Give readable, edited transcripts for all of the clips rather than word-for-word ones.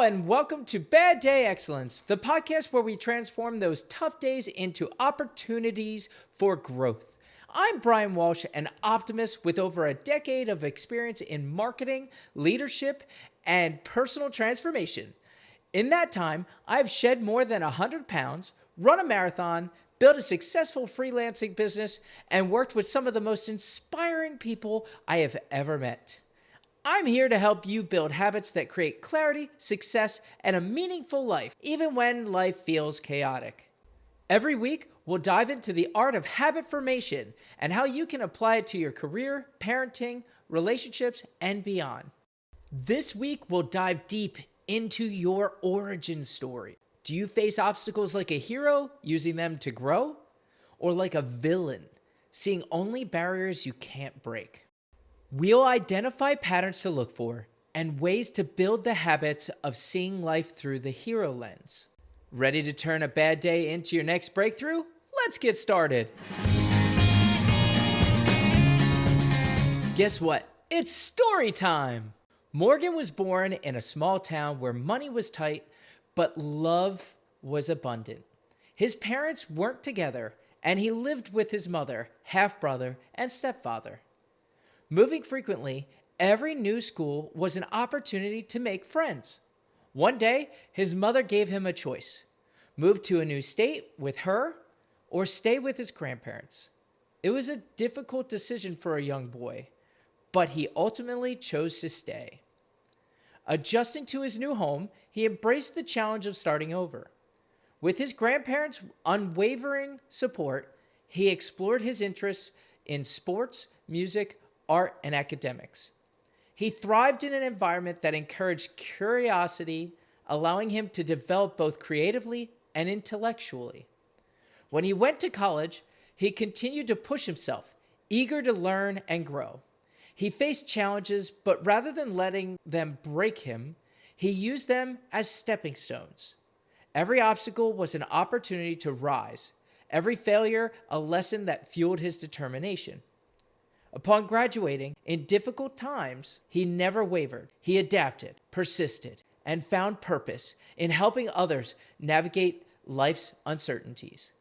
and welcome to Bad Day Excellence, the podcast where we transform those tough days into opportunities for growth. I'm Brian Walsh, an optimist with over a decade of experience in marketing, leadership, and personal transformation. In that time, I've shed more than 100 pounds, run a marathon, built a successful freelancing business, and worked with some of the most inspiring people I have ever met. I'm here to help you build habits that create clarity, success, and a meaningful life, even when life feels chaotic. Every week, we'll dive into the art of habit formation and how you can apply it to your career, parenting, relationships, and beyond. This week, we'll dive deep into your origin story. Do you face obstacles like a hero, using them to grow? Or like a villain, seeing only barriers you can't break? We'll identify patterns to look for and ways to build the habits of seeing life through the hero lens. Ready to turn a bad day into your next breakthrough? Let's get started. Guess what? It's story time. Morgan was born in a small town where money was tight, but love was abundant. His parents weren't together, and he lived with his mother, half-brother, and stepfather. Moving frequently, every new school was an opportunity to make friends. One day, his mother gave him a choice: move to a new state with her or stay with his grandparents. It was a difficult decision for a young boy, but he ultimately chose to stay. Adjusting to his new home, he embraced the challenge of starting over. With his grandparents' unwavering support, he explored his interests in sports, music, art, and academics. He thrived in an environment that encouraged curiosity, allowing him to develop both creatively and intellectually. When he went to college, he continued to push himself, eager to learn and grow. He faced challenges, but rather than letting them break him, he used them as stepping stones. Every obstacle was an opportunity to rise, every failure a lesson that fueled his determination. Upon graduating, in difficult times, he never wavered. He adapted, persisted, and found purpose in helping others navigate life's uncertainties.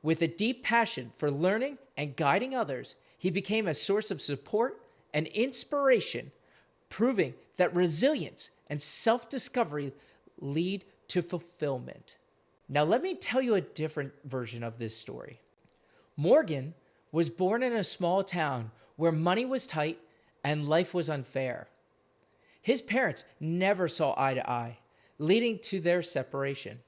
With a deep passion for learning and guiding others, he became a source of support and inspiration, proving that resilience and self-discovery lead to fulfillment. Now, let me tell you a different version of this story. Morgan was born in a small town where money was tight and life was unfair. His parents never saw eye to eye, leading to their separation.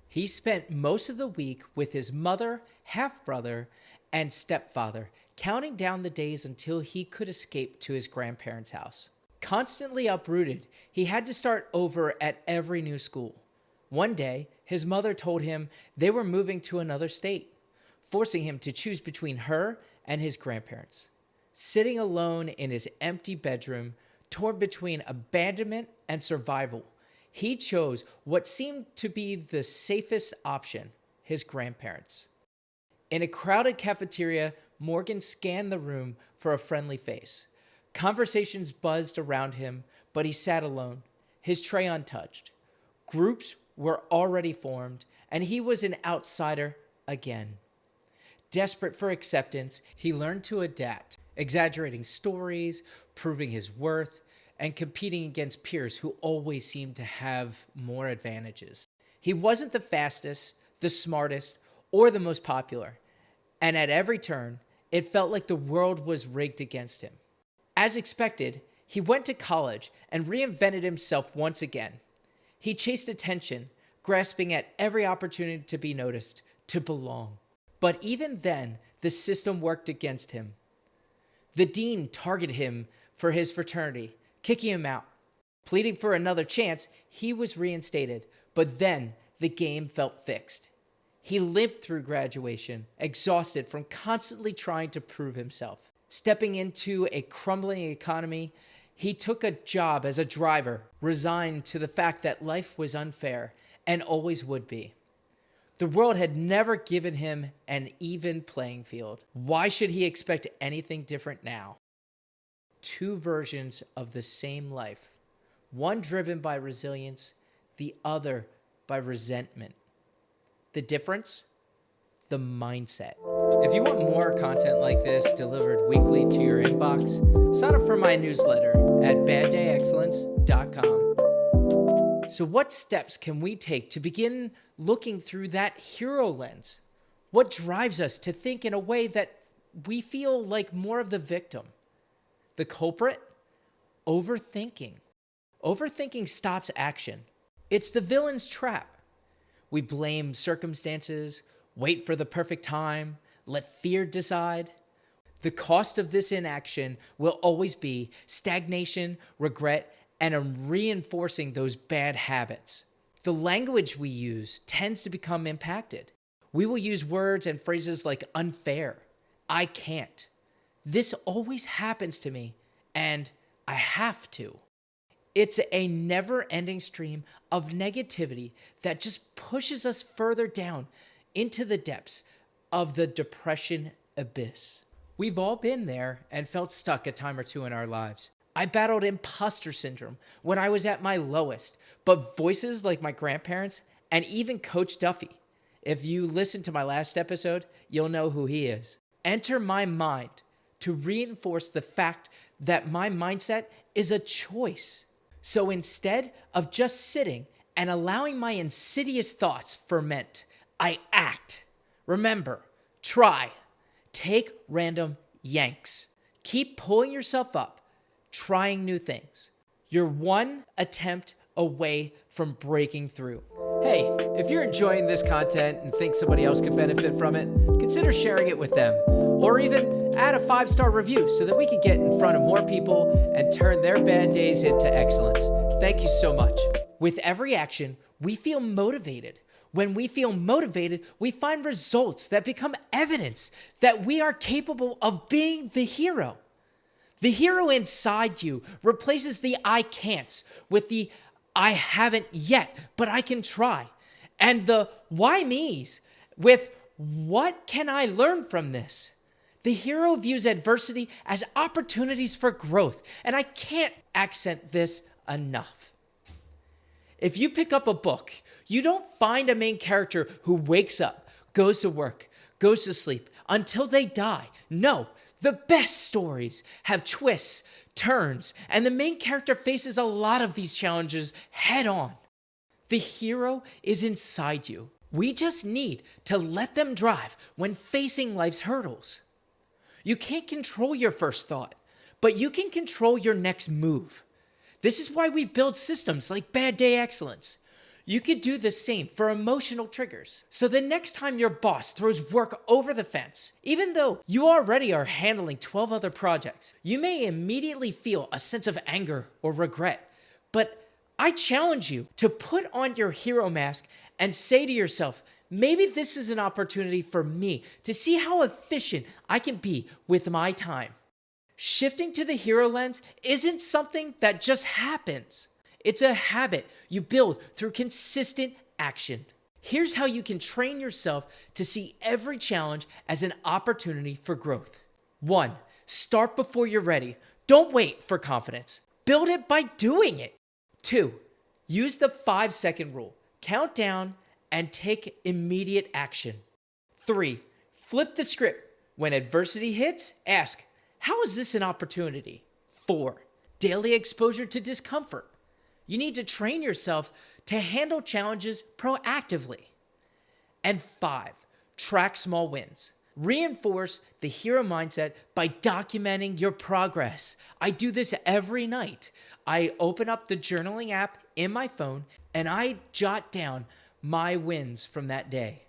He spent most of the week with his mother, half-brother, and stepfather, counting down the days until he could escape to his grandparents' house. Constantly uprooted, he had to start over at every new school. One day, his mother told him they were moving to another state, forcing him to choose between her and his grandparents. Sitting alone in his empty bedroom, torn between abandonment and survival, he chose what seemed to be the safest option: his grandparents. In a crowded cafeteria, Morgan scanned the room for a friendly face. Conversations buzzed around him, but he sat alone, his tray untouched. Groups were already formed, and he was an outsider again. Desperate for acceptance, he learned to adapt, exaggerating stories, proving his worth, and competing against peers who always seemed to have more advantages. He wasn't the fastest, the smartest, or the most popular, and at every turn, it felt like the world was rigged against him. As expected, he went to college and reinvented himself once again. He chased attention, grasping at every opportunity to be noticed, to belong. But even then, the system worked against him. The dean targeted him for his fraternity, kicking him out. Pleading for another chance, he was reinstated, but then the game felt fixed. He limped through graduation, exhausted from constantly trying to prove himself. Stepping into a crumbling economy, he took a job as a driver, resigned to the fact that life was unfair and always would be. The world had never given him an even playing field. Why should he expect anything different now? Two versions of the same life, one driven by resilience, the other by resentment. The difference? The mindset. If you want more content like this delivered weekly to your inbox, sign up for my newsletter at baddayexcellence.com. So what steps can we take to begin looking through that hero lens? What drives us to think in a way that we feel like more of the victim? The culprit? Overthinking. Overthinking stops action. It's the villain's trap. We blame circumstances, wait for the perfect time, let fear decide. The cost of this inaction will always be stagnation, regret, and reinforcing those bad habits. The language we use tends to become impacted. We will use words and phrases like unfair, I can't, this always happens to me, and I have to. It's a never-ending stream of negativity that just pushes us further down into the depths of the depression abyss. We've all been there and felt stuck a time or two in our lives. I battled imposter syndrome when I was at my lowest, but voices like my grandparents and even Coach Duffy, if you listen to my last episode, you'll know who he is, enter my mind to reinforce the fact that my mindset is a choice. So instead of just sitting and allowing my insidious thoughts ferment, I act. Remember, try. Take random yanks. Keep pulling yourself up, trying new things. You're one attempt away from breaking through. Hey, if you're enjoying this content and think somebody else could benefit from it, consider sharing it with them. Or even add a 5-star review so that we can get in front of more people and turn their bad days into excellence. Thank you so much. With every action, we feel motivated. When we feel motivated, we find results that become evidence that we are capable of being the hero. The hero inside you replaces the I can'ts with the I haven't yet, but I can try. And the why me's with what can I learn from this? The hero views adversity as opportunities for growth, and I can't accent this enough. If you pick up a book, you don't find a main character who wakes up, goes to work, goes to sleep until they die. No, the best stories have twists, turns, and the main character faces a lot of these challenges head on. The hero is inside you. We just need to let them drive when facing life's hurdles. You can't control your first thought, but you can control your next move. This is why we build systems like Bad Day Excellence. You could do the same for emotional triggers. So the next time your boss throws work over the fence, even though you already are handling 12 other projects, you may immediately feel a sense of anger or regret. But I challenge you to put on your hero mask and say to yourself, maybe this is an opportunity for me to see how efficient I can be with my time. Shifting to the hero lens isn't something that just happens. It's a habit you build through consistent action. Here's how you can train yourself to see every challenge as an opportunity for growth. 1. Start before you're ready. Don't wait for confidence. Build it by doing it. 2. Use the 5-second rule. Count down and take immediate action. 3. Flip the script. When adversity hits, ask, how is this an opportunity? 4. Daily exposure to discomfort. You need to train yourself to handle challenges proactively. And 5. Track small wins. Reinforce the hero mindset by documenting your progress. I do this every night. I open up the journaling app in my phone and I jot down my wins from that day.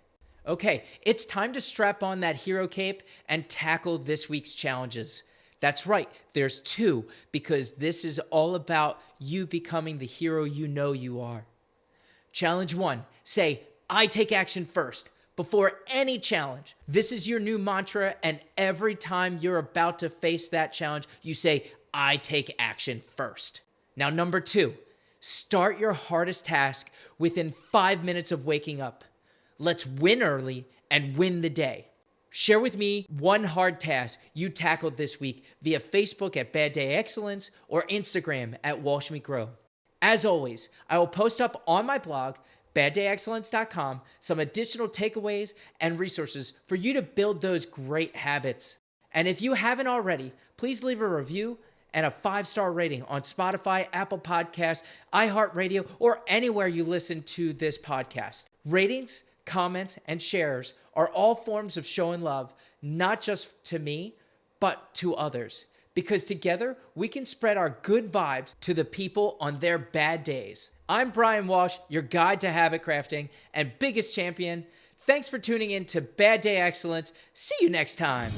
Okay, it's time to strap on that hero cape and tackle this week's challenges. That's right, there's 2, because this is all about you becoming the hero you know you are. Challenge 1, say, I take action first, before any challenge. This is your new mantra, and every time you're about to face that challenge, you say, I take action first. Now, number 2, start your hardest task within 5 minutes of waking up. Let's win early and win the day. Share with me one hard task you tackled this week via Facebook at Bad Day Excellence or Instagram at Walsh Me Grow. As always, I will post up on my blog, baddayexcellence.com, some additional takeaways and resources for you to build those great habits. And if you haven't already, please leave a review and a 5-star rating on Spotify, Apple Podcasts, iHeartRadio, or anywhere you listen to this podcast. Ratings, comments, and shares are all forms of showing love, not just to me, but to others. Because together, we can spread our good vibes to the people on their bad days. I'm Brian Walsh, your guide to habit crafting and biggest champion. Thanks for tuning in to Bad Day Excellence. See you next time.